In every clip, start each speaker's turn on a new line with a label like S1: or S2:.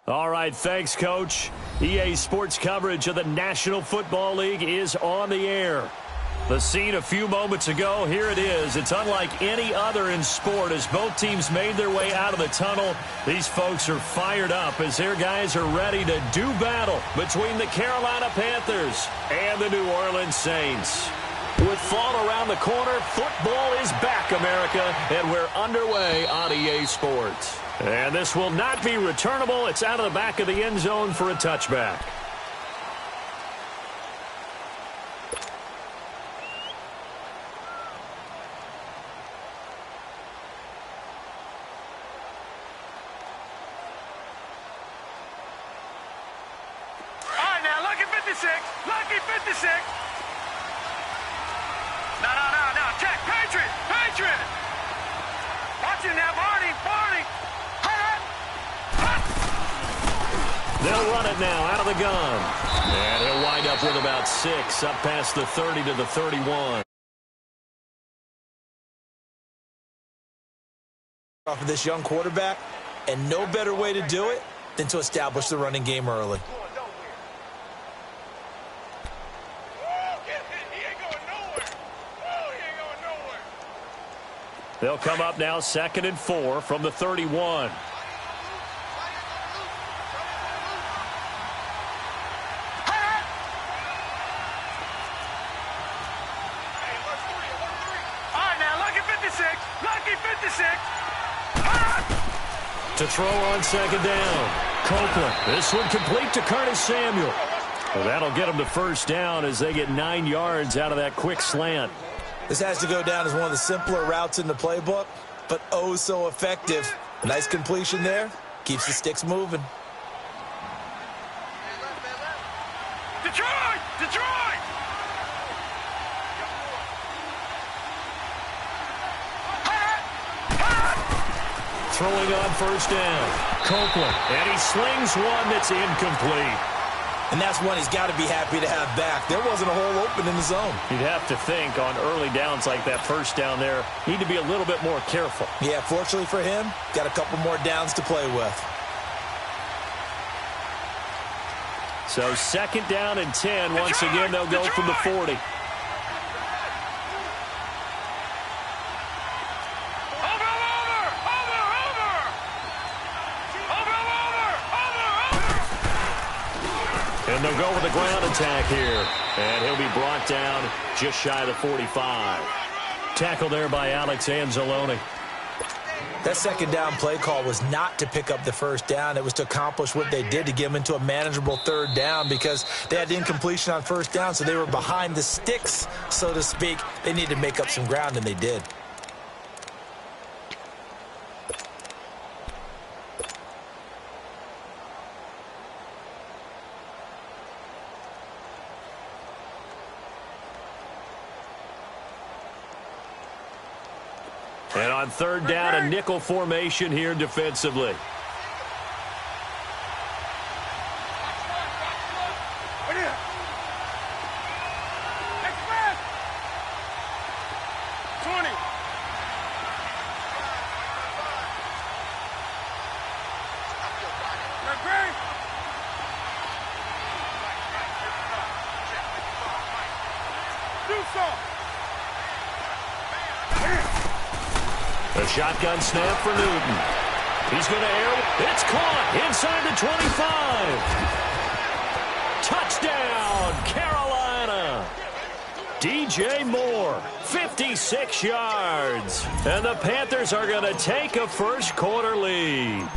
S1: All right, thanks, Coach. EA Sports coverage of the National Football League is on the air. The scene a few moments ago, here it is. It's unlike any other in sport as both teams made their way out of the tunnel. These folks are fired up as their guys are ready to do battle between the Carolina Panthers and the New Orleans Saints. With fall around the corner, football is back, America, and we're underway on EA Sports. And this will not be returnable. It's out of the back of the end zone for a touchback.
S2: Lucky 56. No. Check. Patriot. Watch it now, Barney.
S1: They'll run it now out of the gun. And he'll wind up with about 6 up past the 30 to the 31.
S3: Off of this young quarterback, and no better way to do it than to establish the running game early.
S1: They'll come up now 2nd and 4 from the 31.
S2: Lucky 56.
S1: To throw on 2nd down. Copeland. This one complete to Curtis Samuel. Well, that'll get them to 1st down as they get 9 yards out of that quick slant.
S3: This has to go down as one of the simpler routes in the playbook, but oh so effective. Nice completion there. Keeps the sticks moving.
S2: Detroit!
S1: Throwing on 1st down. Copeland. And he slings one that's incomplete.
S3: And that's one he's got to be happy to have back. There wasn't a hole open in the zone.
S1: You'd have to think on early downs like that 1st down there, need to be a little bit more careful.
S3: Yeah, fortunately for him, got a couple more downs to play with.
S1: So 2nd down and 10. Once again, they'll go from the 40. And they'll go with a ground attack here. And he'll be brought down just shy of the 45. Tackle there by Alex Anzalone.
S3: That 2nd down play call was not to pick up the 1st down. It was to accomplish what they did to get them into a manageable 3rd down because they had incompletion on 1st down, so they were behind the sticks, so to speak. They needed to make up some ground, and they did.
S1: And on 3rd down, a nickel formation here defensively. A shotgun snap for Newton. He's going to air. It's caught inside the 25. Touchdown, Carolina. DJ Moore, 56 yards. And the Panthers are going to take a 1st quarter lead.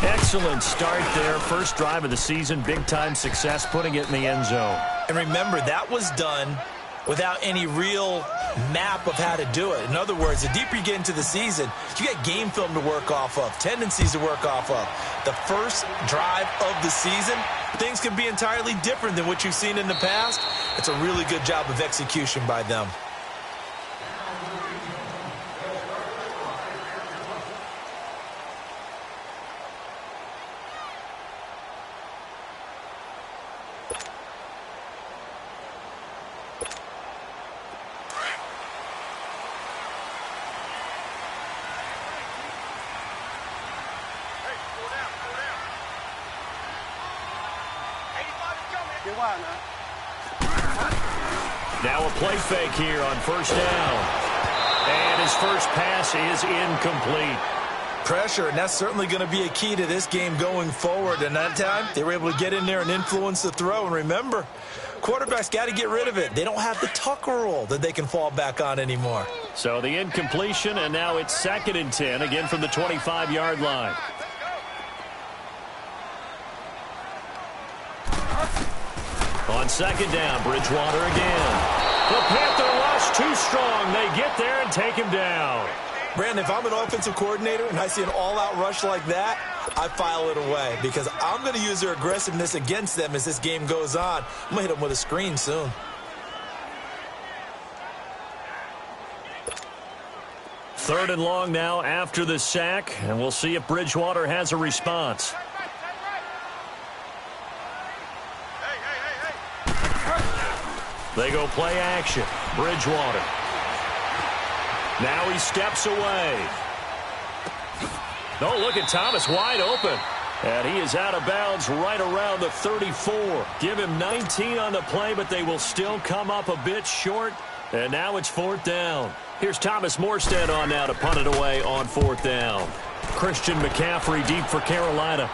S1: Excellent start there. 1st drive of the season. Big-time success putting it in the end zone.
S3: And remember, that was done without any real map of how to do it. In other words, the deeper you get into the season, you got game film to work off of, tendencies to work off of. The 1st drive of the season, things can be entirely different than what you've seen in the past. It's a really good job of execution by them.
S1: Now a play fake here on first down. And his first pass is incomplete.
S3: Pressure, and that's certainly going to be a key to this game going forward. And that time, they were able to get in there and influence the throw. And remember, quarterbacks got to get rid of it. They don't have the Tucker rule that they can fall back on anymore.
S1: So the incompletion, and now it's 2nd and 10, again from the 25-yard line. On 2nd down, Bridgewater again. The Panther rush too strong. They get there and take him down.
S3: Brandon, if I'm an offensive coordinator and I see an all-out rush like that, I file it away because I'm going to use their aggressiveness against them as this game goes on. I'm going to hit them with a screen soon.
S1: Third and long now after the sack, and we'll see if Bridgewater has a response. They go play action. Bridgewater. Now he steps away. Oh, look at Thomas wide open. And he is out of bounds right around the 34. Give him 19 on the play, but they will still come up a bit short. And now it's 4th down. Here's Thomas Morstead on now to punt it away on 4th down. Christian McCaffrey deep for Carolina.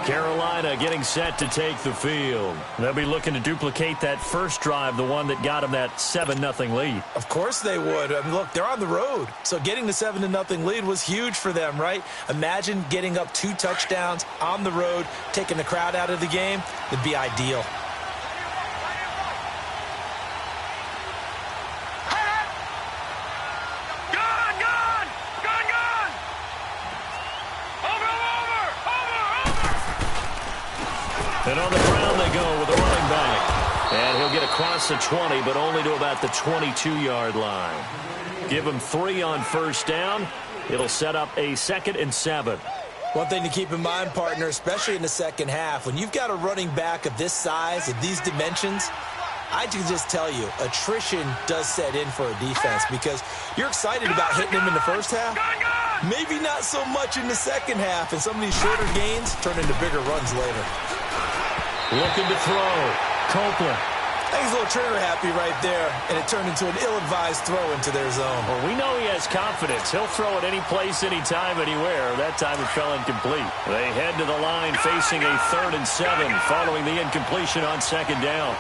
S1: Carolina getting set to take the field. They'll be looking to duplicate that first drive, the one that got them that 7-0 lead.
S3: Of course they would. I mean, look, they're on the road. So getting the 7-0 lead was huge for them, right? Imagine getting up 2 touchdowns on the road, taking the crowd out of the game. It'd be ideal.
S1: And on the ground they go with a running back. And he'll get across the 20, but only to about the 22-yard line. Give him 3 on first down. It'll set up a 2nd and 7.
S3: One thing to keep in mind, partner, especially in the second half, when you've got a running back of this size, of these dimensions, I can just tell you, attrition does set in for a defense because you're excited about hitting him in the first half. Maybe not so much in the second half, and some of these shorter gains turn into bigger runs later.
S1: Looking to throw. Copeland.
S3: I think he's a little trigger happy right there, and it turned into an ill-advised throw into their zone.
S1: Well, we know he has confidence. He'll throw it any place, anytime, anywhere. That time it fell incomplete. They head to the line facing a 3rd and 7 following the incompletion on 2nd down.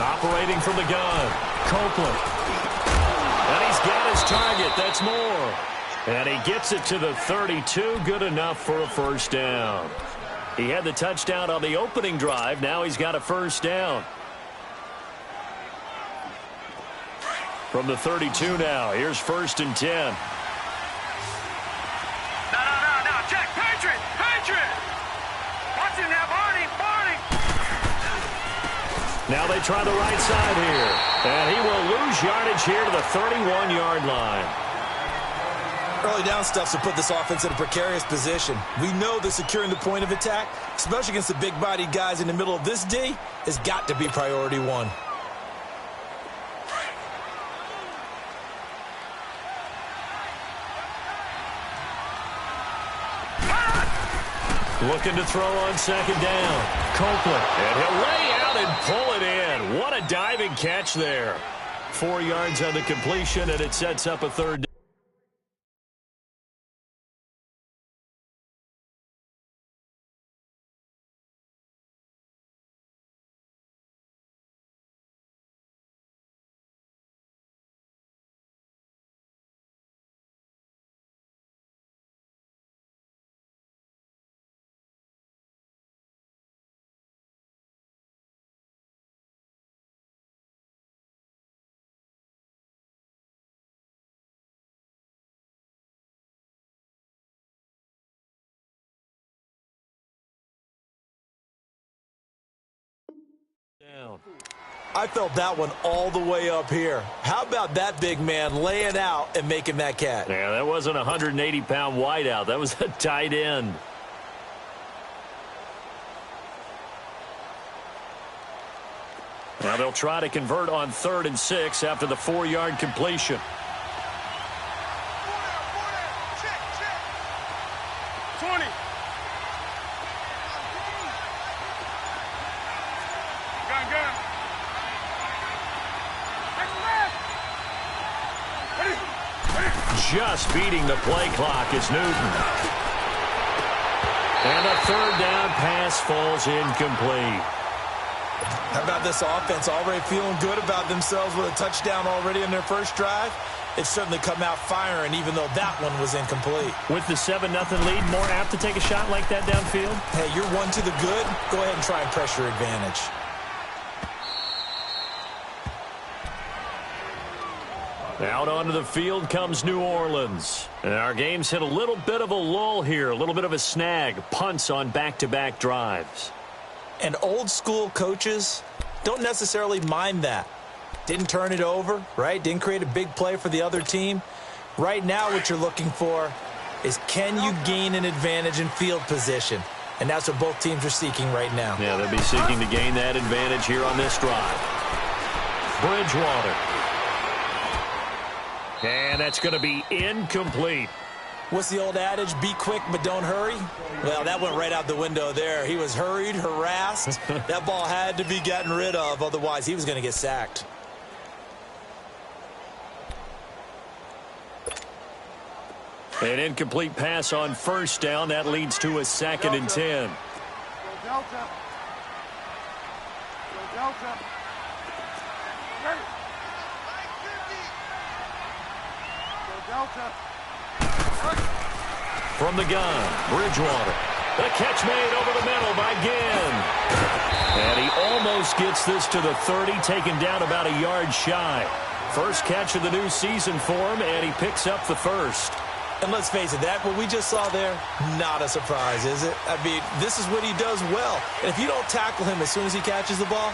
S1: Operating from the gun, Copeland. And he's got his target. That's more. And he gets it to the 32. Good enough for a first down. He had the touchdown on the opening drive. Now he's got a first down. From the 32 now. Here's 1st and 10.
S2: No. Check. Patriot. Watch him now, Barney.
S1: Now they try the right side here. And he will lose yardage here to the 31-yard line.
S3: Early down stuff to put this offense in a precarious position. We know that securing the point of attack, especially against the big-bodied guys in the middle of this D, has got to be priority 1.
S1: Looking to throw on 2nd down. Copeland. And he'll lay out and pull it in. What a diving catch there. 4 yards on the completion, and it sets up a 3rd down.
S3: I felt that one all the way up here. How about that big man laying out and making that catch?
S1: Yeah, that wasn't a 180-pound wideout. That was a tight end. Now they'll try to convert on 3rd and 6 after the 4-yard completion. Just beating the play clock is Newton. And a 3rd down pass falls incomplete.
S3: How about this offense already feeling good about themselves with a touchdown already in their first drive? It's certainly come out firing, even though that one was incomplete.
S1: With the 7-0 lead, more apt to take a shot like that downfield?
S3: Hey, you're one to the good. Go ahead and try and press your advantage.
S1: Out onto the field comes New Orleans. And our game's hit a little bit of a lull here, a little bit of a snag. Punts on back-to-back drives.
S3: And old-school coaches don't necessarily mind that. Didn't turn it over, right? Didn't create a big play for the other team. Right now what you're looking for is, can you gain an advantage in field position? And that's what both teams are seeking right now.
S1: Yeah, they'll be seeking to gain that advantage here on this drive. Bridgewater. And that's going to be incomplete.
S3: What's the old adage? Be quick, but don't hurry? Well, that went right out the window there. He was hurried, harassed. That ball had to be gotten rid of, otherwise he was going to get sacked.
S1: An incomplete pass on 1st down. That leads to a 2nd and 10.
S2: Delta. Delta. Delta.
S1: From the gun, Bridgewater. The catch made over the middle by Ginn. And he almost gets this to the 30, taken down about a yard shy. First catch of the new season for him, and he picks up the 1st.
S3: And let's face it, that what we just saw there, not a surprise, is it? I mean, this is what he does well. And if you don't tackle him as soon as he catches the ball,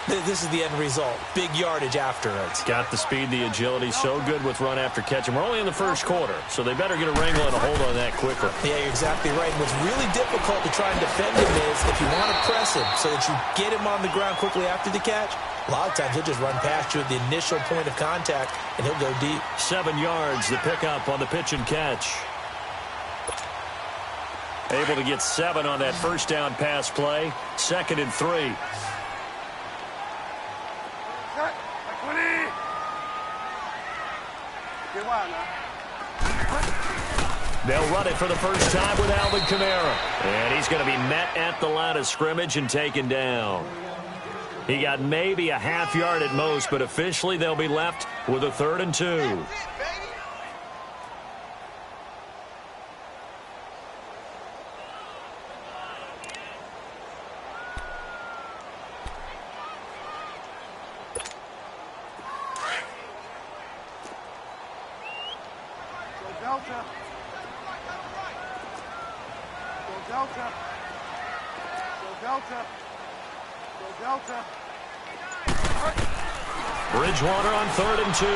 S3: this is the end result. Big yardage afterwards.
S1: Got the speed, the agility, so good with run after catch. And we're only in the first quarter, so they better get a wrangle and a hold on that quickly.
S3: Yeah, you're exactly right. And what's really difficult to try and defend him is if you want to press him so that you get him on the ground quickly after the catch, a lot of times he'll just run past you at the initial point of contact, and he'll go deep.
S1: 7 yards, the pickup on the pitch and catch. Able to get 7 on that 1st down pass play. 2nd and 3. They'll run it for the first time with Alvin Kamara. And he's going to be met at the line of scrimmage and taken down. He got maybe a half yard at most, but officially they'll be left with a 3rd and 2.
S2: Delta. Delta. Delta. Delta.
S1: Bridgewater on 3rd and 2.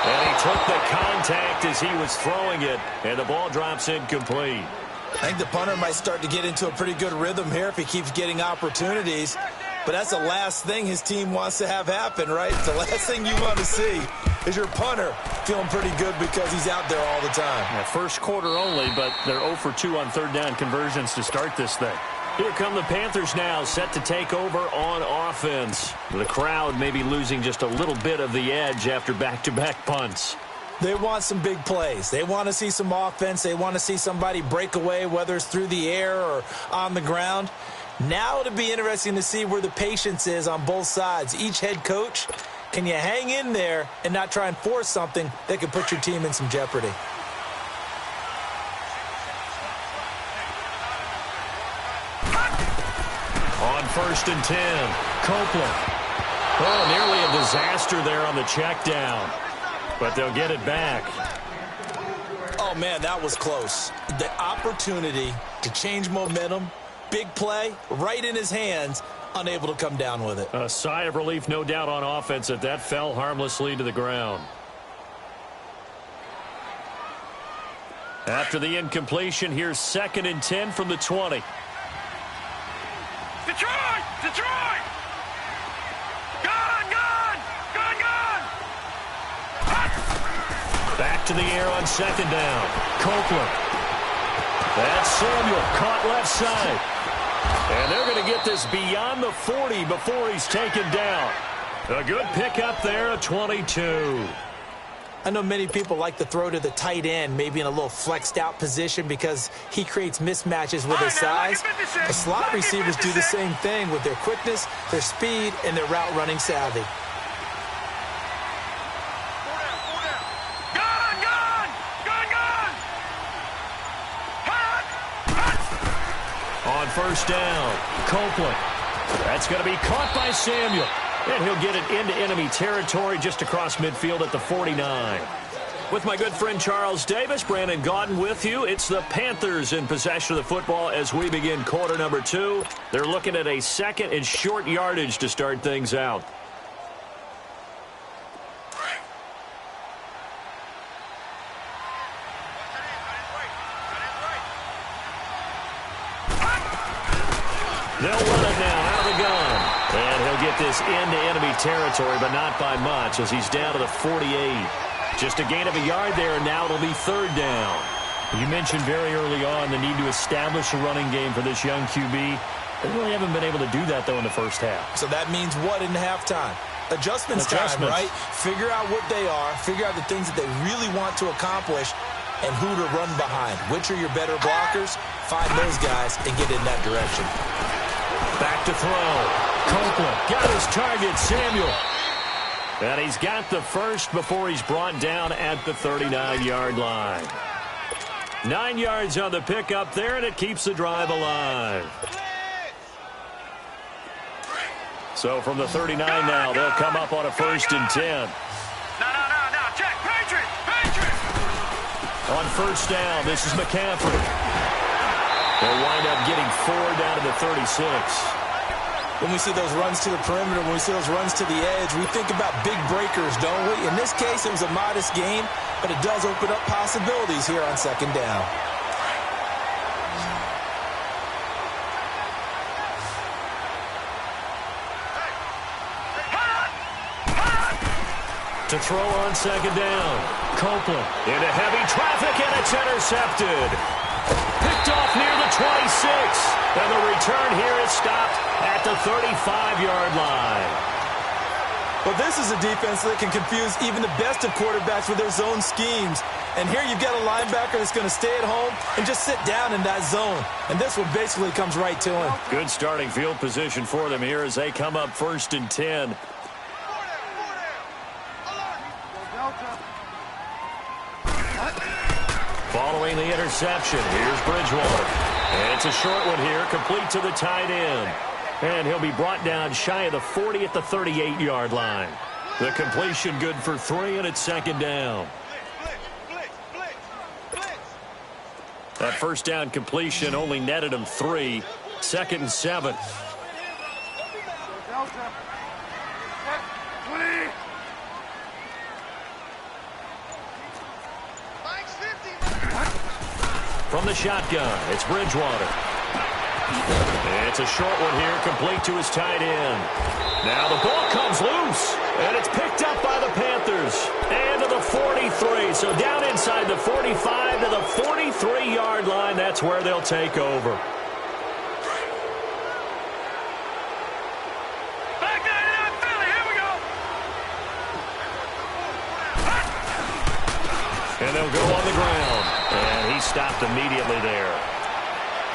S1: And he took the contact as he was throwing it, and the ball drops incomplete.
S3: I think the punter might start to get into a pretty good rhythm here if he keeps getting opportunities. But that's the last thing his team wants to have happen, right? The last thing you want to see is your punter feeling pretty good because he's out there all the time.
S1: Yeah, first quarter only, but they're 0 for 2 on 3rd down conversions to start this thing. Here come the Panthers now, set to take over on offense. The crowd may be losing just a little bit of the edge after back-to-back punts.
S3: They want some big plays. They want to see some offense. They want to see somebody break away, whether it's through the air or on the ground. Now it'll be interesting to see where the patience is on both sides. Each head coach, can you hang in there and not try and force something that could put your team in some jeopardy?
S1: On 1st and 10, Copeland. Oh, nearly a disaster there on the check down, but they'll get it back.
S3: Oh, man, that was close. The opportunity to change momentum, big play, right in his hands, unable to come down with it.
S1: A sigh of relief, no doubt, on offense that fell harmlessly to the ground. After the incompletion, here's 2nd and 10 from the 20.
S2: Detroit! Detroit! Gone! Gone! Gone! Gone!
S1: Back to the air on 2nd down. Copeland. That's Samuel, caught left side. And they're going to get this beyond the 40 before he's taken down. A good pickup there, a 22.
S3: I know many people like to throw to the tight end, maybe in a little flexed out position because he creates mismatches with his size. The slot receivers do the same thing with their quickness, their speed, and their route running savvy.
S2: Gone! Gone! Gone! Gone!
S1: On 1st down, Copeland. That's going to be caught by Samuel. And he'll get it into enemy territory just across midfield at the 49. With my good friend Charles Davis, Brandon Gaudin with you. It's the Panthers in possession of the football as we begin quarter number 2. They're looking at a 2nd and short yardage to start things out. They'll run it now out of the gun. And he'll get this into enemy territory, but not by much as he's down to the 48. Just a gain of a yard there, and now it'll be 3rd down. You mentioned very early on the need to establish a running game for this young QB. They really haven't been able to do that, though, in the first half.
S3: So that means what in halftime? Adjustments time, right? Figure out what they are, figure out the things that they really want to accomplish, and who to run behind. Which are your better blockers? Find those guys and get in that direction.
S1: Back to throw. Copeland got his target, Samuel. And he's got the first before he's brought down at the 39-yard line. 9 yards on the pickup there, and it keeps the drive alive. So from the 39 now, they'll come up on a 1st and 10.
S2: No. Check. Patriot! Patriot!
S1: On 1st down, this is McCaffrey. They'll wind up getting 4 down to the 36.
S3: When we see those runs to the perimeter, when we see those runs to the edge, we think about big breakers, don't we? In this case, it was a modest gain, but it does open up possibilities here on 2nd down.
S1: To throw on 2nd down. Copeland into heavy traffic, and it's intercepted. Picked off near the 26. And the return here is stopped at the 35-yard line.
S3: Well, this is a defense that can confuse even the best of quarterbacks with their zone schemes. And here you've got a linebacker that's going to stay at home and just sit down in that zone. And this one basically comes right to him.
S1: Good starting field position for them here as they come up 1st and 10. Following the interception, here's Bridgewater. And it's a short one here, complete to the tight end. And he'll be brought down shy of the 40 at the 38-yard line. The completion good for 3, and it's 2nd down. That 1st down completion only netted him 3. 2nd and 7. From the shotgun, it's Bridgewater. It's a short one here, complete to his tight end. Now the ball comes loose, and it's picked up by the Panthers. And to the 43, so down inside the 45 to the 43-yard line. That's where they'll take over. And they'll go on the ground. And he stopped immediately there.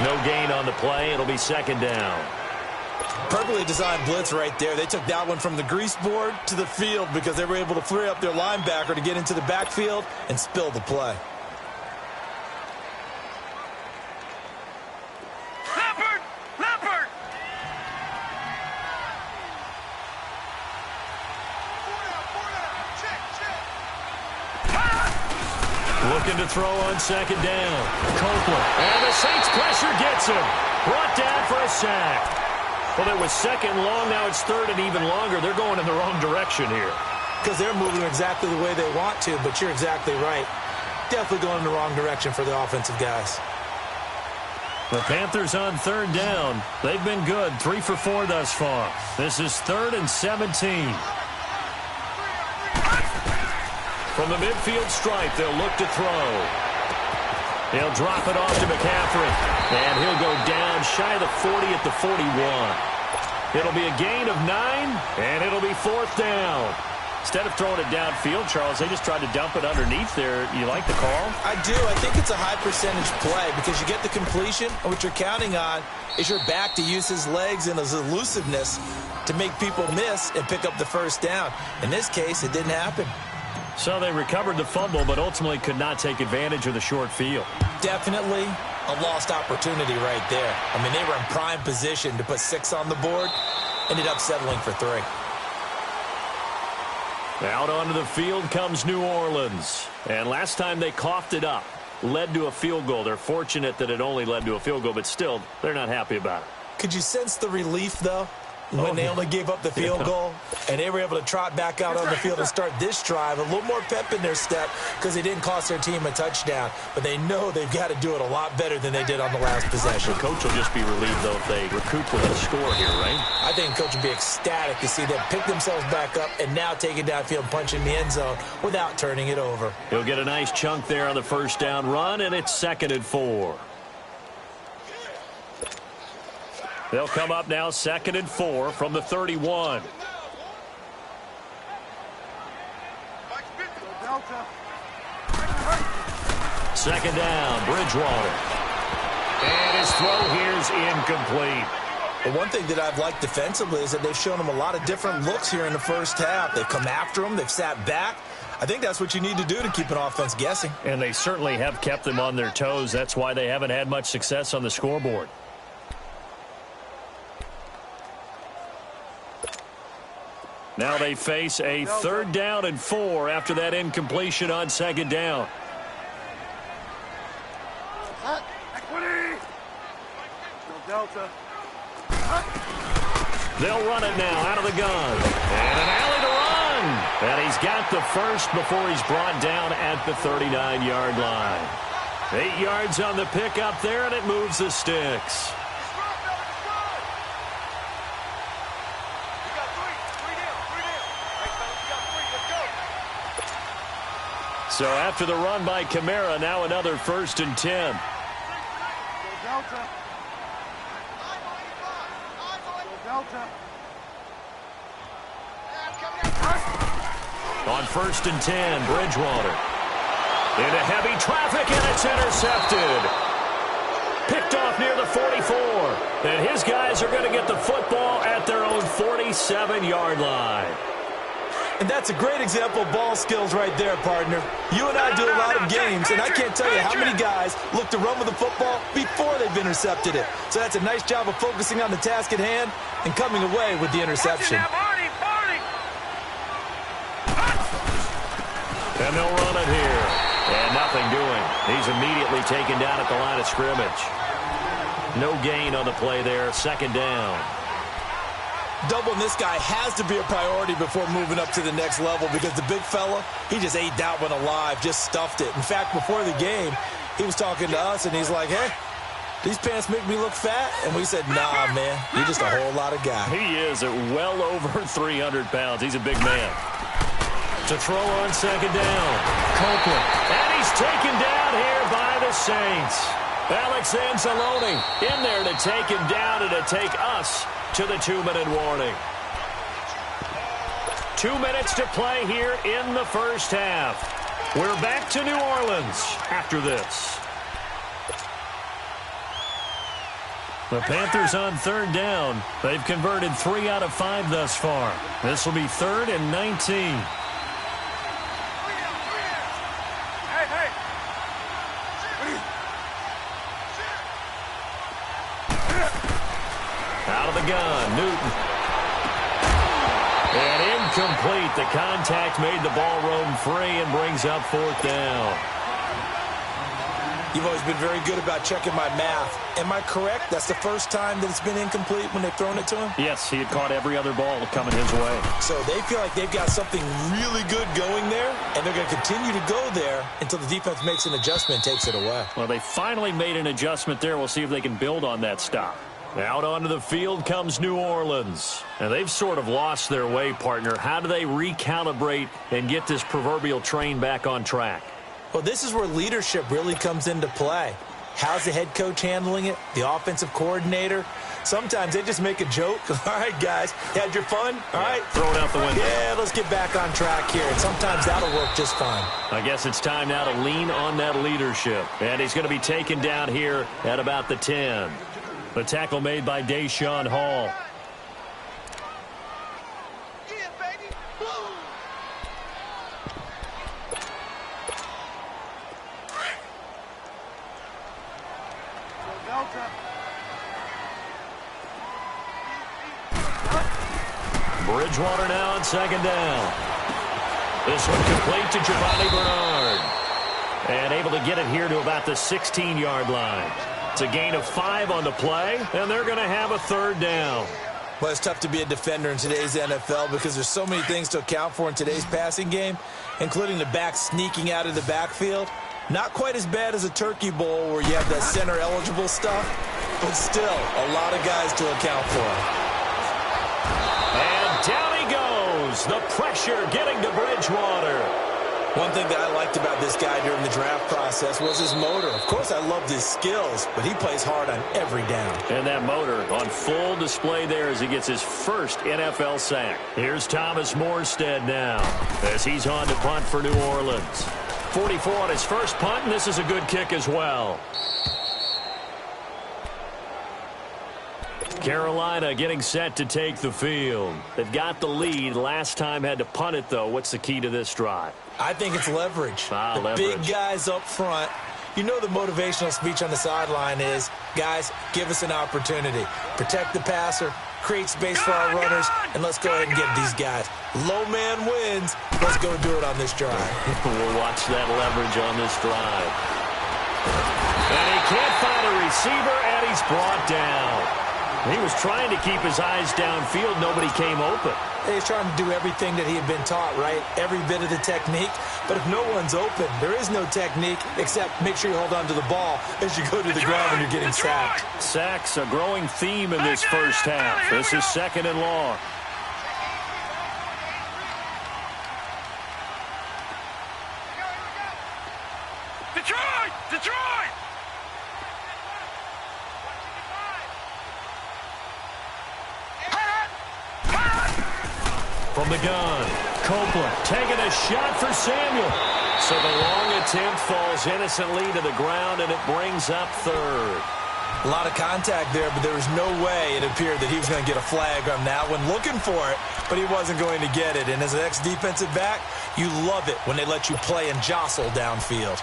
S1: No gain on the play. It'll be 2nd down.
S3: Perfectly designed blitz right there. They took that one from the grease board to the field because they were able to free up their linebacker to get into the backfield and spill the play.
S2: Leopard!
S1: Looking to throw on 2nd down. Copeland. And the Saints pressure gets him. Brought down for a sack. Well, it was second long. Now it's third and even longer. They're going in the wrong direction here.
S3: Because they're moving exactly the way they want to, but you're exactly right. Definitely going in the wrong direction for the offensive guys.
S1: The Panthers on third down. They've been good, 3 for 4 thus far. This is 3rd and 17. From the midfield stripe, they'll look to throw. He'll drop it off to McCaffrey. And he'll go down shy of the 40 at the 41. It'll be a gain of 9, and it'll be 4th down. Instead of throwing it downfield, Charles, they just tried to dump it underneath there. You like the call?
S3: I do. I think it's a high percentage play because you get the completion, and what you're counting on is your back to use his legs and his elusiveness to make people miss and pick up the first down. In this case, it didn't happen.
S1: So they recovered the fumble, but ultimately could not take advantage of the short field.
S3: Definitely a lost opportunity right there. I mean, they were in prime position to put 6 on the board, ended up settling for 3.
S1: Out onto the field comes New Orleans. And last time they coughed it up, led to a field goal. They're fortunate that it only led to a field goal, but still, they're not happy about it.
S3: Could you sense the relief, though, when they only gave up the field goal and they were able to trot back out on the field and start this drive? A little more pep in their step because they didn't cost their team a touchdown, but they know they've got to do it a lot better than they did on the last possession.
S1: The coach will just be relieved, though, if they recoup with a score here, right?
S3: I think the coach would be ecstatic to see them pick themselves back up and now take it downfield, punch in the end zone without turning it over.
S1: He'll get a nice chunk there on the first down run, and it's 2nd and 4. They'll come up now 2nd and 4 from the 31. Second down, Bridgewater. And his throw here is incomplete.
S3: The one thing that I've liked defensively is that they've shown him a lot of different looks here in the first half. They've come after him. They've sat back. I think that's what you need to do to keep an offense guessing.
S1: And they certainly have kept them on their toes. That's why they haven't had much success on the scoreboard. Now they face a 3rd down and 4 after that incompletion on 2nd down. They'll run it now out of the gun. And an alley to run. And he's got the first before he's brought down at the 39-yard line. 8 yards on the pickup there, and it moves the sticks. So after the run by Kamara, now another 1st and 10. On 1st and 10, Bridgewater. Into heavy traffic, and it's intercepted. Picked off near the 44. And his guys are going to get the football at their own 47-yard line.
S3: And that's a great example of ball skills right there, partner. You and I do a lot of games, and I can't tell you how many guys look to run with the football before they've intercepted it. So that's a nice job of focusing on the task at hand and coming away with the interception.
S1: And they'll run it here. And nothing doing. He's immediately taken down at the line of scrimmage. No gain on the play there. 2nd down.
S3: Doubling this guy has to be a priority before moving up to the next level because the big fella, he just ate that one alive, just stuffed it. In fact, before the game, he was talking to us, and he's like, hey, these pants make me look fat? And we said, nah, man, you're just a whole lot of guy.
S1: He is at well over 300 pounds. He's a big man. To throw on 2nd down, Copeland. And he's taken down here by the Saints. Alex Anzalone in there to take him down and to take us to the 2-minute warning. 2 minutes to play here in the first half. We're back to New Orleans after this. The Panthers on 3rd down. They've converted 3 out of 5 thus far. This will be 3rd and 19. Out of the gun, Newton. And incomplete. The contact made the ball roam free and brings up 4th down.
S3: You've always been very good about checking my math. Am I correct? That's the first time that it's been incomplete when they've thrown it to him?
S1: Yes, he had caught every other ball coming his way.
S3: So they feel like they've got something really good going there, and they're going to continue to go there until the defense makes an adjustment and takes it away.
S1: Well, they finally made an adjustment there. We'll see if they can build on that stop. Out onto the field comes New Orleans. And they've sort of lost their way, partner. How do they recalibrate and get this proverbial train back on track?
S3: Well, this is where leadership really comes into play. How's the head coach handling it? The offensive coordinator? Sometimes they just make a joke. All right, guys, had your fun? All right.
S1: Throw it out the window.
S3: Yeah, let's get back on track here. And sometimes that'll work just fine.
S1: I guess it's time now to lean on that leadership. And he's going to be taken down here at about the 10. The tackle made by Deshaun Hall. Bridgewater now on second down. This one complete to Giovanni Bernard. And able to get it here to about the 16-yard line. It's a gain of 5 on the play, and they're going to have a third down.
S3: Well, it's tough to be a defender in today's NFL because there's so many things to account for in today's passing game, including the back sneaking out of the backfield. Not quite as bad as a turkey bowl where you have that center-eligible stuff, but still a lot of guys to account for.
S1: And down he goes. The pressure getting to Bridgewater.
S3: One thing that I liked about this guy during the draft process was his motor. Of course, I loved his skills, but he plays hard on every down.
S1: And that motor on full display there as he gets his first NFL sack. Here's Thomas Morstead now as he's on to punt for New Orleans. 44 on his first punt, and this is a good kick as well. Carolina getting set to take the field. They've got the lead. Last time had to punt it, though. What's the key to this drive?
S3: I think it's leverage. The big guys up front. You know the motivational speech on the sideline is, guys, give us an opportunity. Protect the passer, create space for our runners, and let's go ahead and get these guys. Low man wins. Let's go do it on this drive.
S1: We'll watch that leverage on this drive. And he can't find a receiver, and he's brought down. He was trying to keep his eyes downfield. Nobody came open.
S3: He's trying to do everything that he had been taught, right? Every bit of the technique. But if no one's open, there is no technique except make sure you hold on to the ball as you go to the ground when you're getting sacked.
S1: Sacks, a growing theme in this first half. This is second and long.
S2: Detroit! Detroit!
S1: From the gun, Copeland taking a shot for Samuel. So the long attempt falls innocently to the ground, and it brings up third.
S3: A lot of contact there, but there was no way it appeared that he was going to get a flag on that one. Looking for it, but he wasn't going to get it. And as an ex-defensive back, you love it when they let you play and jostle downfield.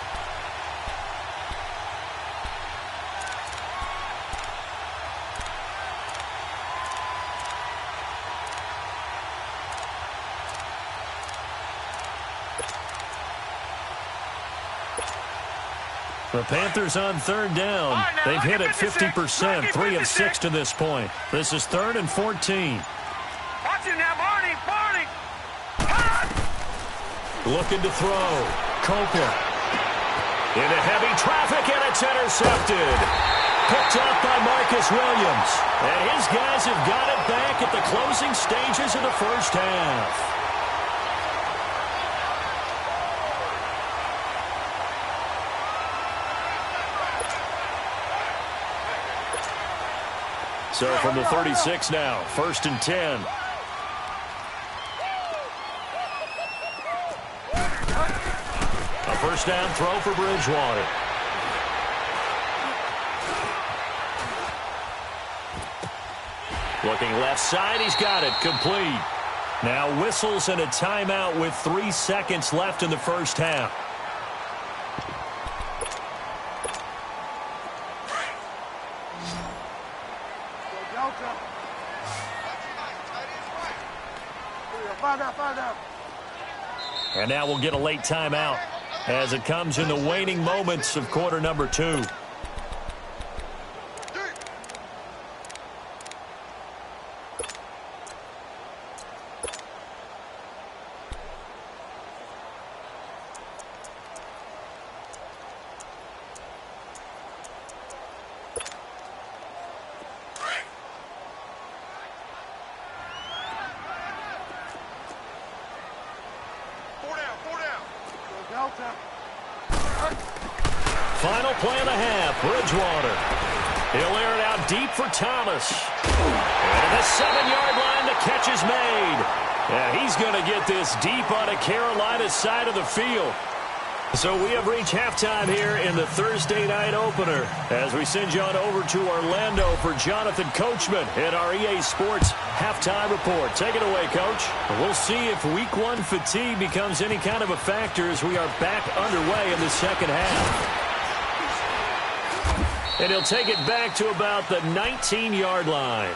S1: The Panthers on third down. They've hit it 50%, 3 of 6 to this point. This is 3rd and 14.
S2: Watch him now, Barney! Barney!
S1: Looking to throw. Copeland. Into heavy traffic, and it's intercepted. Picked up by Marcus Williams. And his guys have got it back at the closing stages of the first half. So from the 36 now, 1st and 10. A first down throw for Bridgewater. Looking left side, he's got it, complete. Now whistles and a timeout with 3 seconds left in the first half. And now we'll get a late timeout. as it comes in the waning moments of quarter number 2. Final play of the half, Bridgewater. He'll air it out deep for Thomas. And at the 7-yard line, the catch is made. Yeah, he's going to get this deep on the Carolina side of the field. So we have reached halftime here in the Thursday night opener as we send you on over to Orlando for Jonathan Coachman in our EA Sports halftime report. Take it away, Coach. We'll see if Week 1 fatigue becomes any kind of a factor as we are back underway in the second half. And he'll take it back to about the 19-yard line.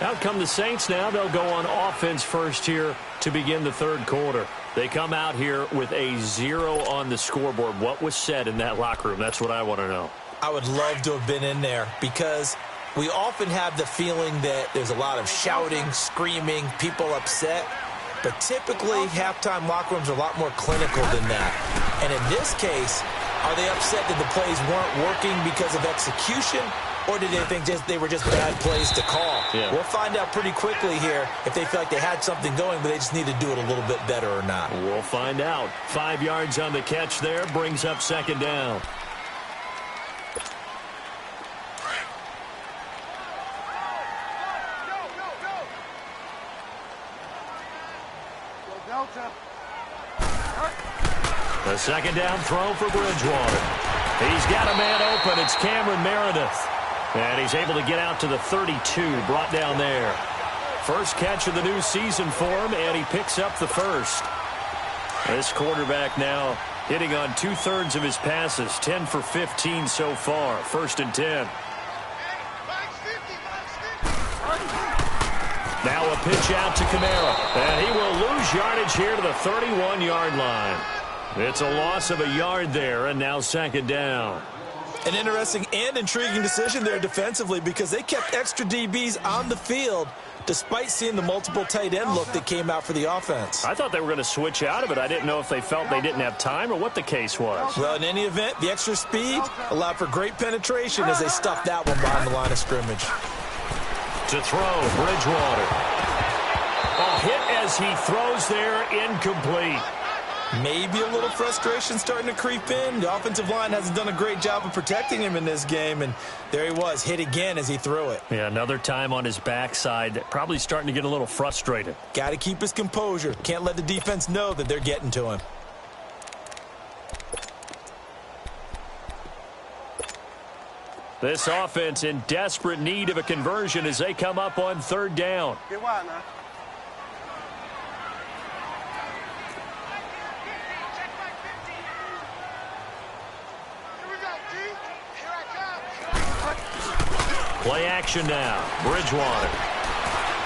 S1: Out come the Saints now. They'll go on offense first here to begin the third quarter. They come out here with a 0 on the scoreboard. What was said in that locker room? That's what I want to know.
S3: I would love to have been in there because we often have the feeling that there's a lot of shouting, screaming, people upset. But typically, halftime locker rooms are a lot more clinical than that. And in this case, are they upset that the plays weren't working because of execution? Or did they think they were just bad plays to call?
S1: Yeah.
S3: We'll find out pretty quickly here if they feel like they had something going, but they just need to do it a little bit better or not.
S1: We'll find out. 5 yards on the catch there brings up second down. The second down throw for Bridgewater. He's got a man open. It's Cameron Meredith. And he's able to get out to the 32, brought down there. First catch of the new season for him, and he picks up the first. This quarterback now hitting on 2/3 of his passes, 10 for 15 so far. First and 10. Now a pitch out to Kamara, and he will lose yardage here to the 31-yard line. It's a loss of a yard there, and now second down.
S3: An interesting and intriguing decision there defensively because they kept extra DBs on the field despite seeing the multiple tight end look that came out for the offense.
S1: I thought they were going to switch out of it. I didn't know if they felt they didn't have time or what the case was.
S3: Well, in any event, the extra speed allowed for great penetration as they stuffed that one behind the line of scrimmage.
S1: To throw, Bridgewater. A hit as he throws there, incomplete.
S3: Maybe a little frustration starting to creep in. The offensive line hasn't done a great job of protecting him in this game, and there he was, hit again as he threw it.
S1: Yeah, another time on his backside, probably starting to get a little frustrated.
S3: Got to keep his composure. Can't let the defense know that they're getting to him.
S1: This offense in desperate need of a conversion as they come up on third down.
S2: Get wide now.
S1: Play action now. Bridgewater.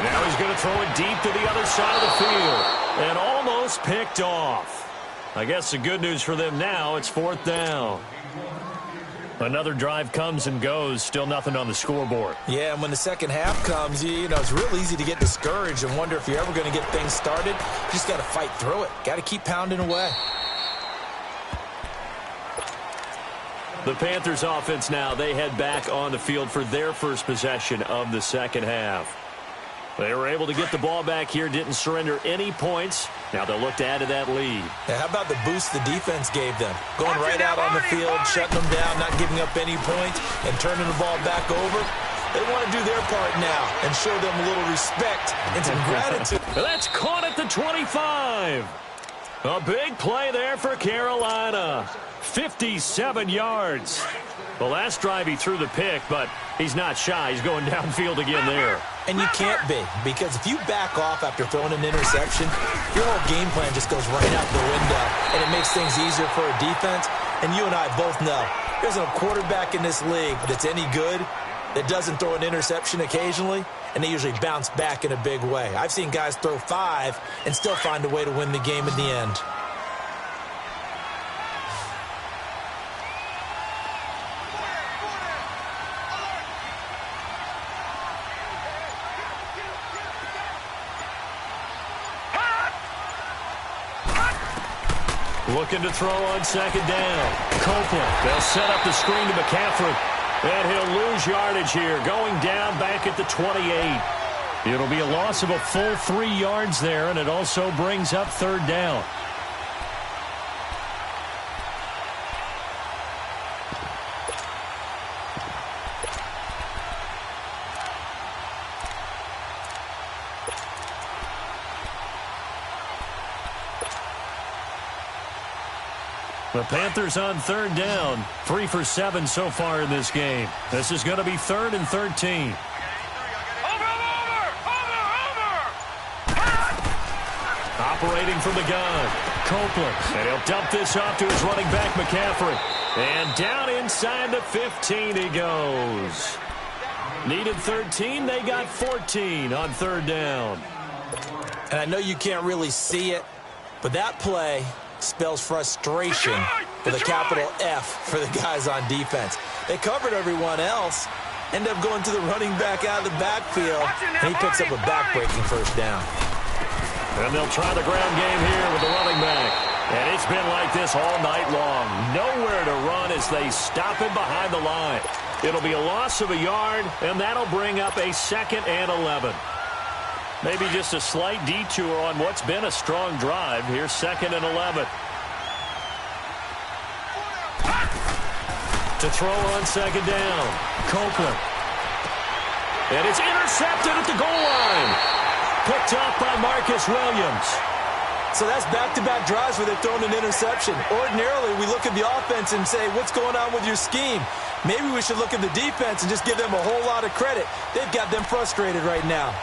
S1: Now he's going to throw it deep to the other side of the field. And almost picked off. I guess the good news for them now, it's fourth down. Another drive comes and goes. Still nothing on the scoreboard.
S3: Yeah, and when the second half comes, you know, it's real easy to get discouraged and wonder if you're ever going to get things started. You just got to fight through it. Got to keep pounding away.
S1: The Panthers offense now, they head back on the field for their first possession of the second half. They were able to get the ball back here, didn't surrender any points. Now they'll look to add to that lead.
S3: Now, how about the boost the defense gave them? Going right out on the field, shutting them down, not giving up any points, and turning the ball back over. They want to do their part now and show them a little respect and some gratitude.
S1: That's caught at the 25. A big play there for Carolina. 57 yards. The last drive he threw the pick, but he's not shy. He's going downfield again there.
S3: And you can't be, because if you back off after throwing an interception, your whole game plan just goes right out the window, and it makes things easier for a defense. And you and I both know there's a quarterback in this league that's any good that doesn't throw an interception occasionally, and they usually bounce back in a big way. I've seen guys throw 5 and still find a way to win the game in the end.
S1: Looking to throw on second down. Copeland. They'll set up the screen to McCaffrey. And he'll lose yardage here, going down back at the 28. It'll be a loss of a full 3 yards there, and it also brings up third down. The Panthers on third down. 3 for 7 so far in this game. This is going to be 3rd and 13. Operating from the gun. Copeland. And he'll dump this off to his running back, McCaffrey. And down inside the 15 he goes. Needed 13. They got 14 on third down.
S3: And I know you can't really see it, but that play spells frustration with a capital F for the guys on defense. They covered everyone else, end up going to the running back out of the backfield, and he picks up a back-breaking first down.
S1: And they'll try the ground game here with the running back. And it's been like this all night long. Nowhere to run as they stop him behind the line. It'll be a loss of a yard, and that'll bring up a 2nd and 11. Maybe just a slight detour on what's been a strong drive. Here's 2nd and 11. To throw on second down. Copeland. And it's intercepted at the goal line. Picked off by Marcus Williams.
S3: So that's back-to-back drives where they've thrown an interception. Ordinarily, we look at the offense and say, what's going on with your scheme? Maybe we should look at the defense and just give them a whole lot of credit. They've got them frustrated right now.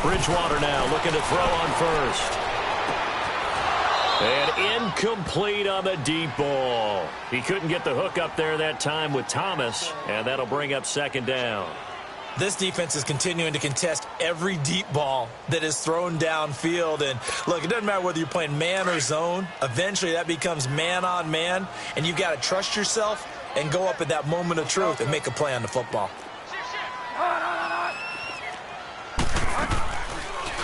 S1: Bridgewater now looking to throw on first. And incomplete on the deep ball. He couldn't get the hook up there that time with Thomas, and that'll bring up 2nd down.
S3: This defense is continuing to contest every deep ball that is thrown downfield. And, look, it doesn't matter whether you're playing man or zone. Eventually that becomes man on man, and you've got to trust yourself and go up at that moment of truth and make a play on the football.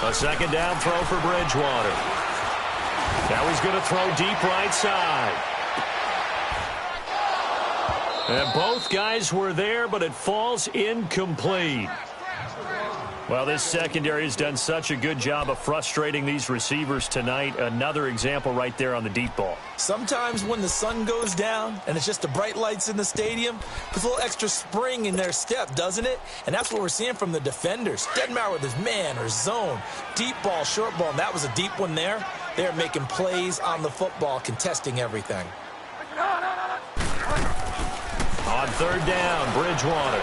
S1: A 2nd down throw for Bridgewater. Now he's going to throw deep right side. And both guys were there, but it falls incomplete. Well, this secondary has done such a good job of frustrating these receivers tonight. Another example right there on the deep ball.
S3: Sometimes when the sun goes down and it's just the bright lights in the stadium, puts a little extra spring in their step, doesn't it? And that's what we're seeing from the defenders. Doesn't matter whether it's man or zone, deep ball, short ball, and that was a deep one there. They're making plays on the football, contesting everything.
S1: On third down, Bridgewater.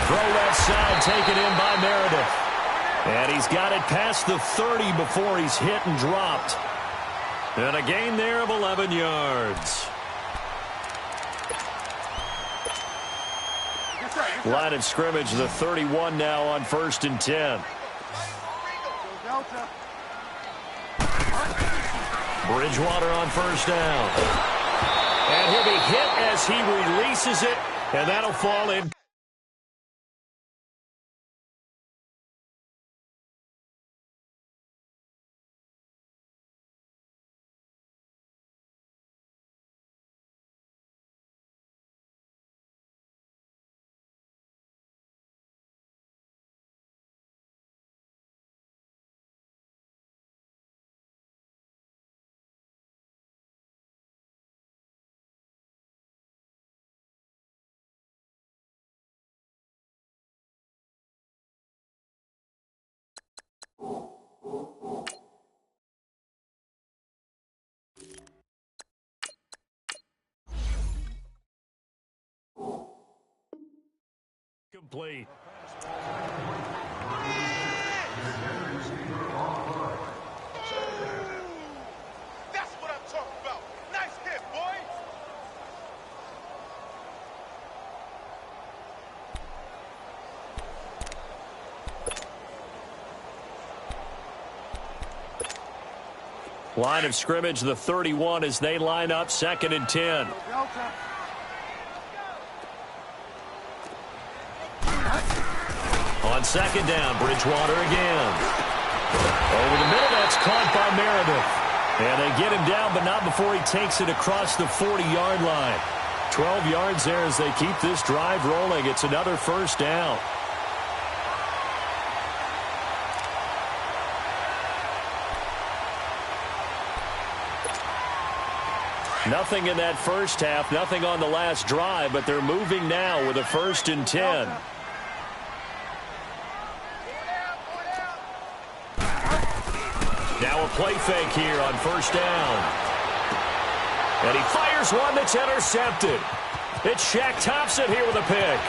S1: Throw left side, taken in by Meredith. And he's got it past the 30 before he's hit and dropped. And a gain there of 11 yards. Line of scrimmage, the 31 now on 1st and 10. Bridgewater on first down. And he'll be hit as he releases it, and that'll fall in. Complete.
S2: That's what I'm talking about. Nice hit, boy.
S1: Line of scrimmage, the 31 as they line up 2nd and 10. On 2nd down, Bridgewater again. Over the middle, that's caught by Meredith. And they get him down, but not before he takes it across the 40-yard line. 12 yards there as they keep this drive rolling. It's another 1st down. Nothing in that first half, nothing on the last drive, but they're moving now with a 1st and 10. Now a play fake here on 1st down. And he fires one that's intercepted. It's Shaq Thompson here with a pick.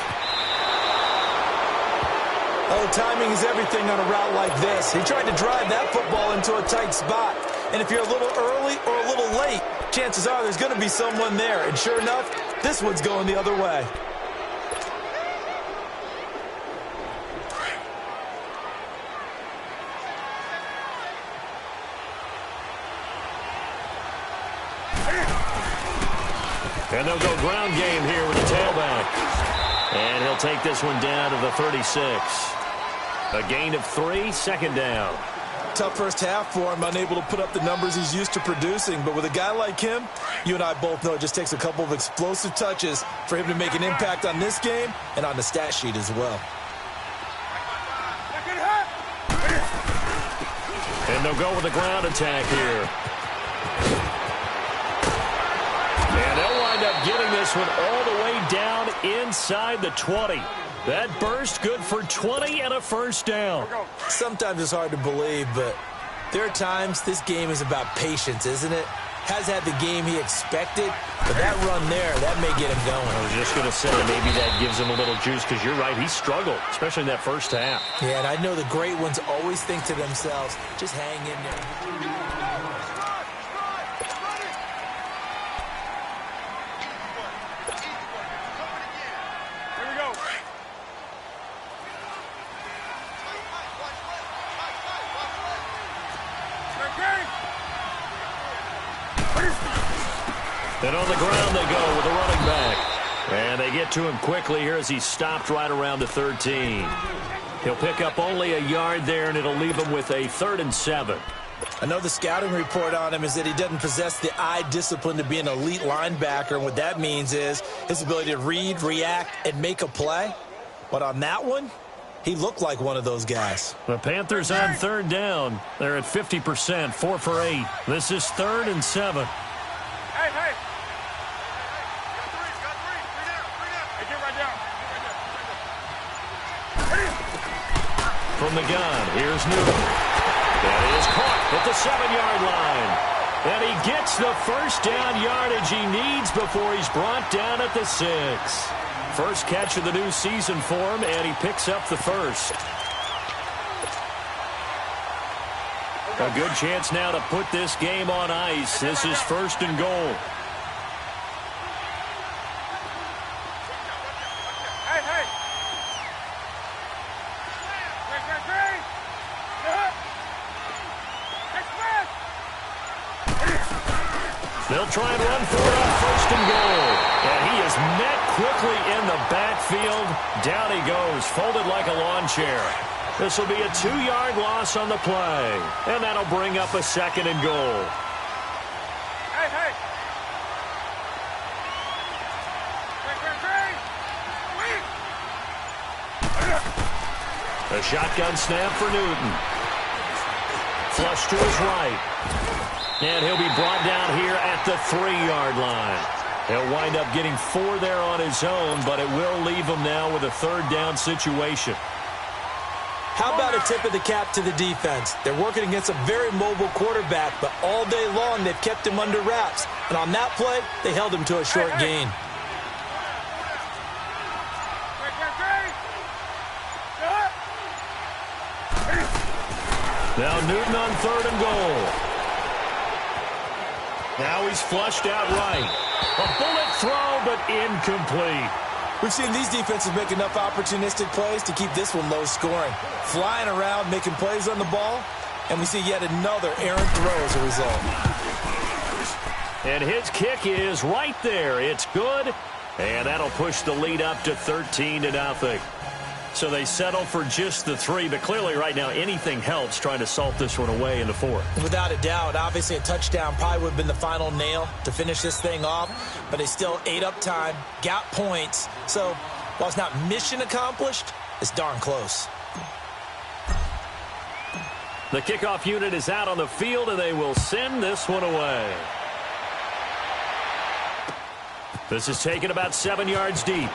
S3: Oh, timing is everything on a route like this. He tried to drive that football into a tight spot. And if you're a little early or a little late, chances are there's going to be someone there. And sure enough, this one's going the other way.
S1: And they'll go ground game here with the tailback. And he'll take this one down to the 36. A gain of 3, 2nd down.
S3: Tough first half for him, unable to put up the numbers he's used to producing. But with a guy like him, you and I both know it just takes a couple of explosive touches for him to make an impact on this game and on the stat sheet as well.
S1: And they'll go with the ground attack here. And they'll wind up getting this one all the way down inside the 20. That burst good for 20 and a 1st down.
S3: Sometimes it's hard to believe, but there are times this game is about patience, isn't it? Has had the game he expected, but that run there, that may get him going.
S1: I was just going to say, maybe that gives him a little juice, because you're right, he struggled, especially in that first half.
S3: Yeah, and I know the great ones always think to themselves, just hang in there.
S1: And on the ground they go with a running back. And they get to him quickly here as he stopped right around the 13. He'll pick up only a yard there, and it'll leave him with a 3rd and 7.
S3: I know the scouting report on him is that he doesn't possess the eye discipline to be an elite linebacker. And what that means is his ability to read, react, and make a play. But on that one, he looked like one of those guys.
S1: The Panthers on 3rd down. They're at 50%, 4 for 8. This is 3rd and 7.
S2: Hey. Got three down. Hey, get right down.
S1: From the gun, here's Newton. That is caught at the 7-yard line. And he gets the 1st down yardage he needs before he's brought down at the 6. First catch of the new season for him, and he picks up the 1st. A good chance now to put this game on ice. This is 1st and goal.
S2: Hey.
S1: They'll try and run for it on 1st and goal. And he is met quickly in the backfield. Down he goes, folded like a lawn chair. This will be a 2-yard loss on the play. And that'll bring up a 2nd and goal.
S2: Hey.
S1: A shotgun snap for Newton. Flush to his right. And he'll be brought down here at the 3-yard line. He'll wind up getting 4 there on his own, but it will leave him now with a 3rd down situation.
S3: How about a tip of the cap to the defense? They're working against a very mobile quarterback, but all day long they've kept him under wraps. And on that play, they held him to a short gain.
S1: Now Newton on 3rd and goal. Now he's flushed out right. A bullet throw, but incomplete.
S3: We've seen these defenses make enough opportunistic plays to keep this one low scoring. Flying around, making plays on the ball, and we see yet another errant throw as a result.
S1: And his kick is right there. It's good, and that'll push the lead up to 13-0. So they settle for just the 3, but clearly right now anything helps trying to salt this one away in the 4th.
S3: Without a doubt, obviously a touchdown probably would have been the final nail to finish this thing off, but they still ate up time, got points. So while it's not mission accomplished, it's darn close.
S1: The kickoff unit is out on the field, and they will send this one away. This is taken about 7 yards deep.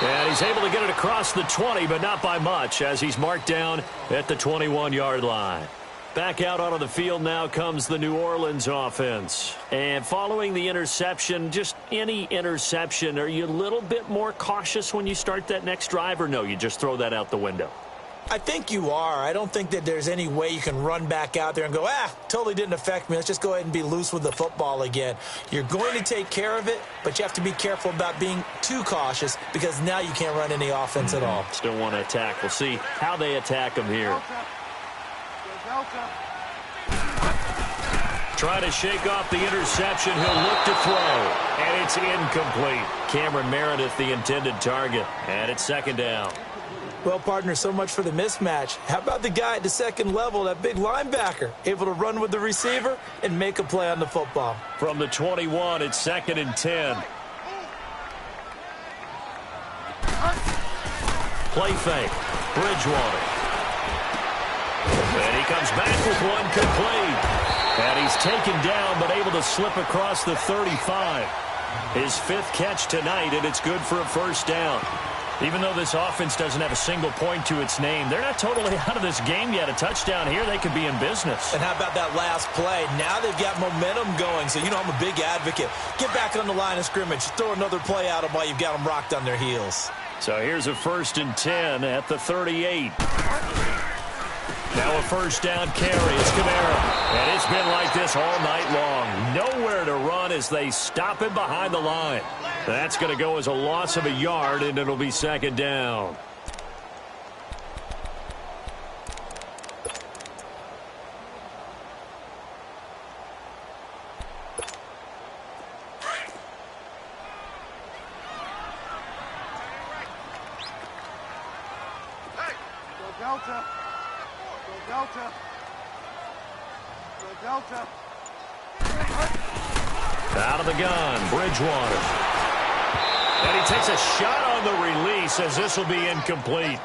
S1: And he's able to get it across the 20, but not by much, as he's marked down at the 21-yard line. Back out onto the field now comes the New Orleans offense. And following the interception, just any interception, are you a little bit more cautious when you start that next drive, or no, you just throw that out the window?
S3: I think you are. I don't think that there's any way you can run back out there and go, totally didn't affect me. Let's just go ahead and be loose with the football again. You're going to take care of it, but you have to be careful about being too cautious because now you can't run any offense at all.
S1: Still want to attack. We'll see how they attack him here. Try to shake off the interception. He'll look to throw, and it's incomplete. Cameron Meredith, the intended target, and it's 2nd down.
S3: Well, partner, so much for the mismatch. How about the guy at the second level, that big linebacker, able to run with the receiver and make a play on the football?
S1: From the 21, it's 2nd and 10. Play fake. Bridgewater. And he comes back with one complete. And he's taken down, but able to slip across the 35. His 5th catch tonight, and it's good for a 1st down. Even though this offense doesn't have a single point to its name, they're not totally out of this game yet. A touchdown here, they could be in business.
S3: And how about that last play? Now they've got momentum going, so you know I'm a big advocate. Get back on the line of scrimmage. Throw another play at them while you've got them rocked on their heels.
S1: So here's a 1st and 10 at the 38. Now a 1st down carry. It's Kamara. And it's been like this all night long. Nowhere to run as they stop him behind the line. That's going to go as a loss of a yard, and it'll be 2nd down.
S2: Hey, go Delta. Go Delta. Go Delta.
S1: Out of the gun, Bridgewater. And he takes a shot on the release as this will be incomplete.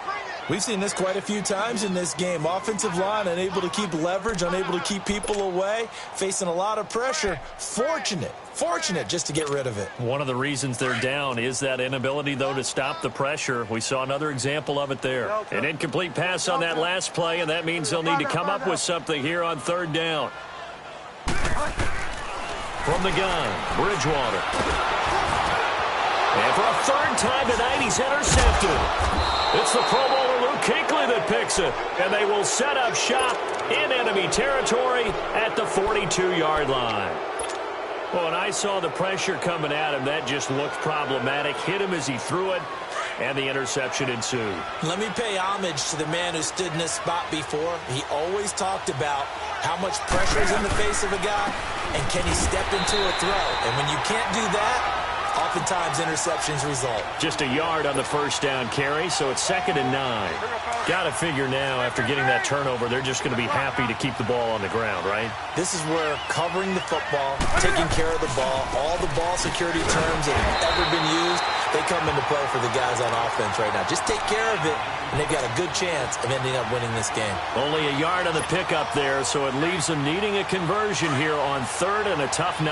S3: We've seen this quite a few times in this game. Offensive line unable to keep leverage, unable to keep people away, facing a lot of pressure. Fortunate just to get rid of it.
S1: One of the reasons they're down is that inability, though, to stop the pressure. We saw another example of it there. An incomplete pass on that last play, and that means they'll need to come up with something here on 3rd down. From the gun, Bridgewater. And for a 3rd time tonight, he's intercepted. It's the Pro Bowler Luke Kuechly that picks it. And they will set up shop in enemy territory at the 42-yard line. Well, when I saw the pressure coming at him, that just looked problematic. Hit him as he threw it, and the interception ensued. Let me pay homage to the man who stood in this spot before. He always talked about how much pressure is in the face of a guy, and can he step into a throw. And when you can't do that, oftentimes interceptions result. Just a yard on the 1st down carry, so it's 2nd and 9. Got to figure now, after getting that turnover, they're just going to be happy to keep the ball on the ground, right? This is where covering the football, taking care of the ball, all the ball security terms that have ever been used, they come into play for the guys on offense right now. Just take care of it, and they've got a good chance of ending up winning this game. Only a yard on the pickup there, so it leaves them needing a conversion here on 3rd and a tough 9.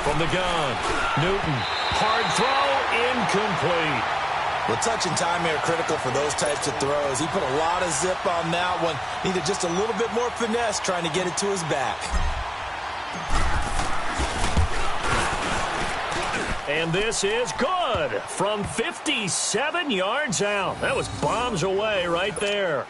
S1: From the gun, Newton, hard throw, incomplete. Well, touch and timing are critical for those types of throws. He put a lot of zip on that one. Needed just a little bit more finesse trying to get it to his back. And this is good from 57 yards out. That was bombs away right there.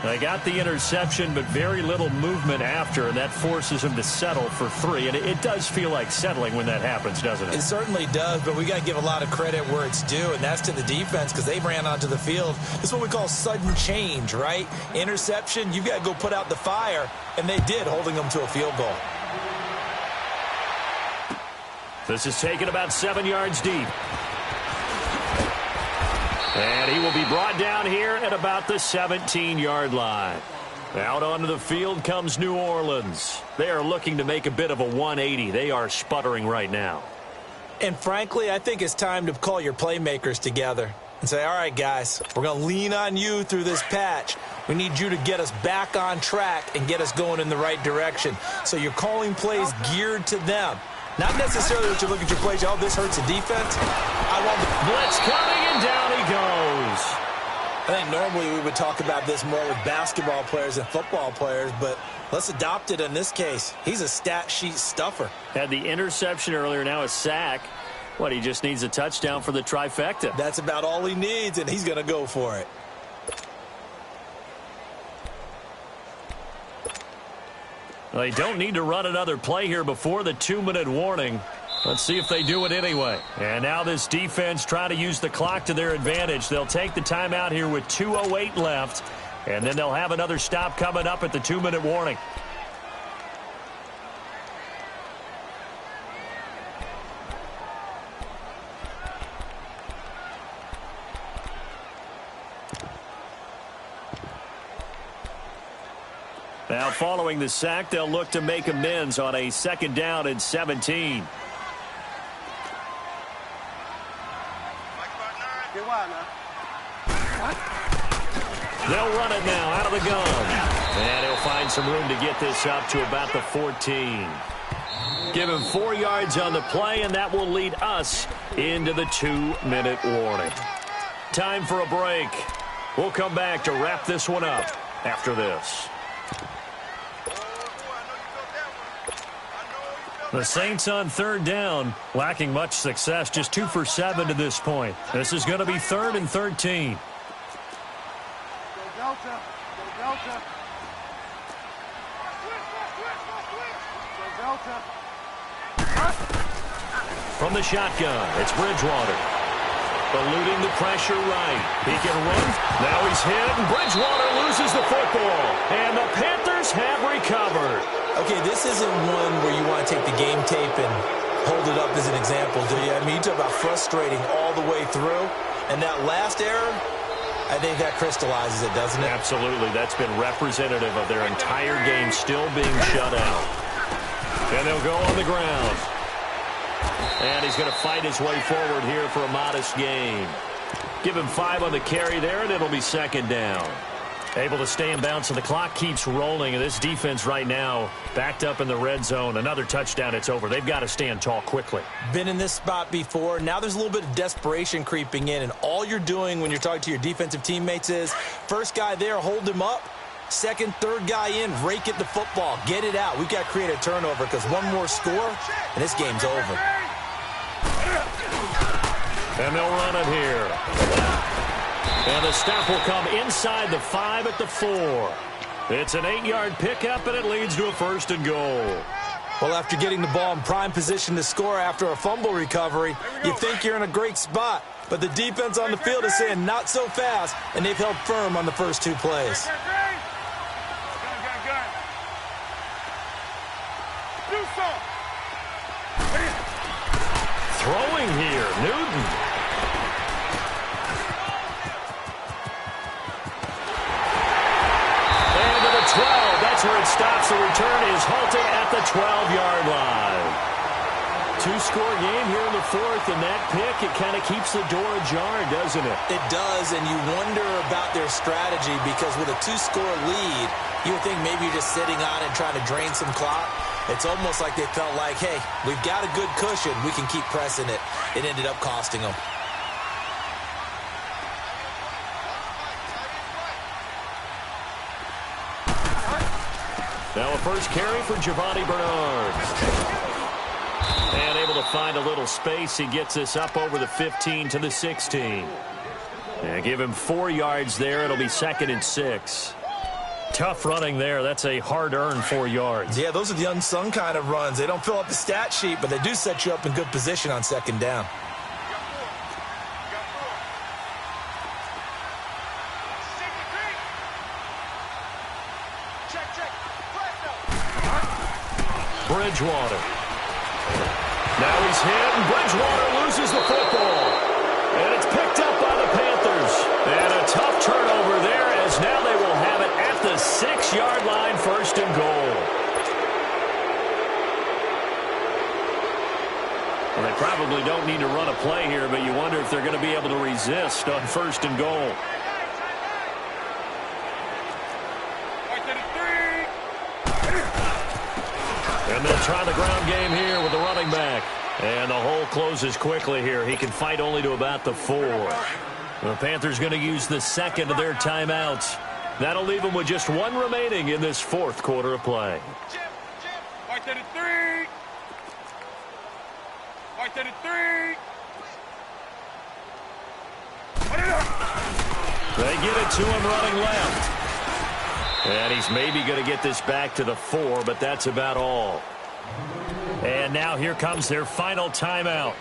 S1: They got the interception, but very little movement after, and that forces them to settle for 3. And it does feel like settling when that happens, doesn't it?
S3: It certainly does, but we got to give a lot of credit where it's due, and that's to the defense because they ran onto the field. This is what we call sudden change, right? Interception, you've got to go put out the fire, and they did, holding them to a field goal.
S1: This is taken about 7 yards deep. And he will be brought down here at about the 17-yard line. Out onto the field comes New Orleans. They are looking to make a bit of a 180. They are sputtering right now.
S3: And frankly, I think it's time to call your playmakers together and say, all right, guys, we're going to lean on you through this patch. We need you to get us back on track and get us going in the right direction. So you're calling plays geared to them. Not necessarily that you look at your plays, oh, this hurts the defense. I want the
S1: blitz coming, and down he goes.
S3: I think normally we would talk about this more with basketball players and football players, but let's adopt it in this case. He's a stat sheet stuffer.
S1: Had the interception earlier, now a sack. What, he just needs a touchdown for the trifecta.
S3: That's about all he needs, and he's going to go for it.
S1: They don't need to run another play here before the 2-minute warning. Let's see if they do it anyway. And now this defense trying to use the clock to their advantage. They'll take the timeout here with 2:08 left, and then they'll have another stop coming up at the 2-minute warning. Now, following the sack, they'll look to make amends on a 2nd down and 17. They'll run it now out of the gun. And he'll find some room to get this up to about the 14. Give him 4 yards on the play, and that will lead us into the 2-minute warning. Time for a break. We'll come back to wrap this one up after this. The Saints on 3rd down, lacking much success, just 2 for 7 to this point. This is going to be 3rd and 13. From the shotgun, it's Bridgewater. Eluding the pressure right. He can run. Now he's hit, and Bridgewater loses the football. And the Panthers have recovered.
S3: Okay, this isn't one where you want to take the game tape and hold it up as an example, do you? I mean, you talk about frustrating all the way through. And that last error, I think that crystallizes it, doesn't it?
S1: Absolutely. That's been representative of their entire game still being shut out. And they'll go on the ground. And he's going to fight his way forward here for a modest gain. Give him 5 on the carry there, and it'll be 2nd down. Able to stay in bounds, and the clock keeps rolling. And this defense right now backed up in the red zone. Another touchdown, it's over. They've got to stand tall quickly.
S3: Been in this spot before. Now there's a little bit of desperation creeping in. And all you're doing when you're talking to your defensive teammates is, first guy there, hold him up. Second, third guy in, rake at the football. Get it out. We've got to create a turnover because one more score, and this game's over.
S1: And they'll run it here. And the stop will come inside the 5 at the 4. It's an 8-yard pickup, and it leads to a 1st and goal.
S3: Well, after getting the ball in prime position to score after a fumble recovery, you think you're in a great spot. But the defense on the field is saying not so fast, and they've held firm on the first 2 plays.
S1: Throwing here, Newton. And to the 12, that's where it stops. The return is halted at the 12-yard line. 2-score game here in the 4th, and that pick, it kind of keeps the door ajar, doesn't it?
S3: It does, and you wonder about their strategy because with a 2-score lead, you would think maybe you're just sitting on it trying to drain some clock. It's almost like they felt like, hey, we've got a good cushion. We can keep pressing it. It ended up costing them.
S1: Now a first carry for Giovanni Bernard. And able to find a little space. He gets this up over the 15 to the 16. And give him 4 yards there. It'll be 2nd and 6. Tough running there. That's a hard-earned 4 yards.
S3: Yeah, those are the unsung kind of runs. They don't fill up the stat sheet, but they do set you up in good position on 2nd down.
S1: Bridgewater. Now he's hit, and Bridgewater loses the football. And it's picked up by the Panthers. And a tough turnover there, as now they will have it at the 6-yard line, 1st and goal. Well, they probably don't need to run a play here, but you wonder if they're going to be able to resist on 1st and goal. And they'll try the ground game here with the running back. And the hole closes quickly here. He can fight only to about the 4. The Panthers going to use the 2nd of their timeouts. That'll leave them with just 1 remaining in this 4th quarter of play. They give it to him running left. And he's maybe going to get this back to the 4, but that's about all. And now here comes their final timeout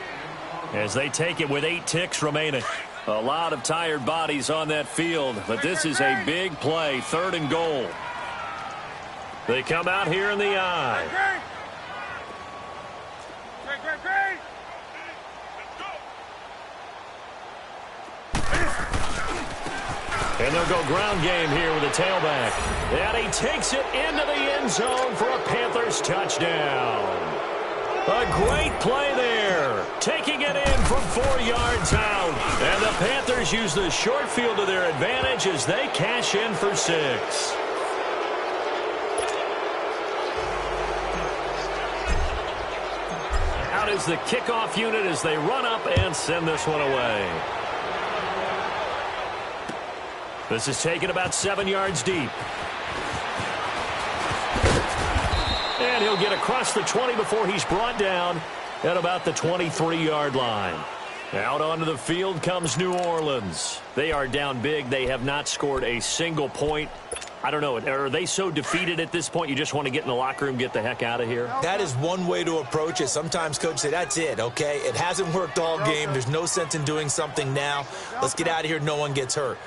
S1: as they take it with 8 ticks remaining. A lot of tired bodies on that field, but this is a big play, 3rd and goal. They come out here in the eye. And they'll go ground game here with a tailback. And he takes it into the end zone for a Panthers touchdown. A great play there. Taking it in from 4 yards out. And the Panthers use the short field to their advantage as they cash in for 6. Out is the kickoff unit as they run up and send this one away. This is taken about 7 yards deep. And he'll get across the 20 before he's brought down at about the 23-yard line. Out onto the field comes New Orleans. They are down big. They have not scored a single point. I don't know. Are they so defeated at this point you just want to get in the locker room, get the heck out of here?
S3: That is one way to approach it. Sometimes coaches say, that's it, okay? It hasn't worked all game. There's no sense in doing something now. Let's get out of here. No one gets hurt.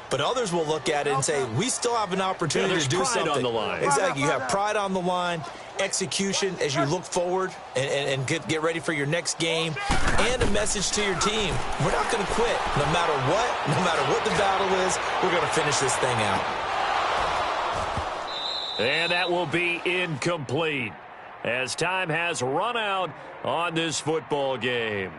S3: But others will look at it and say, we still have an opportunity to do something.
S1: On the line.
S3: Exactly. You have pride on the line, execution as you look forward and get ready for your next game, and a message to your team. We're not going to quit. No matter what the battle is, we're going to finish this thing out.
S1: And that will be incomplete as time has run out on this football game.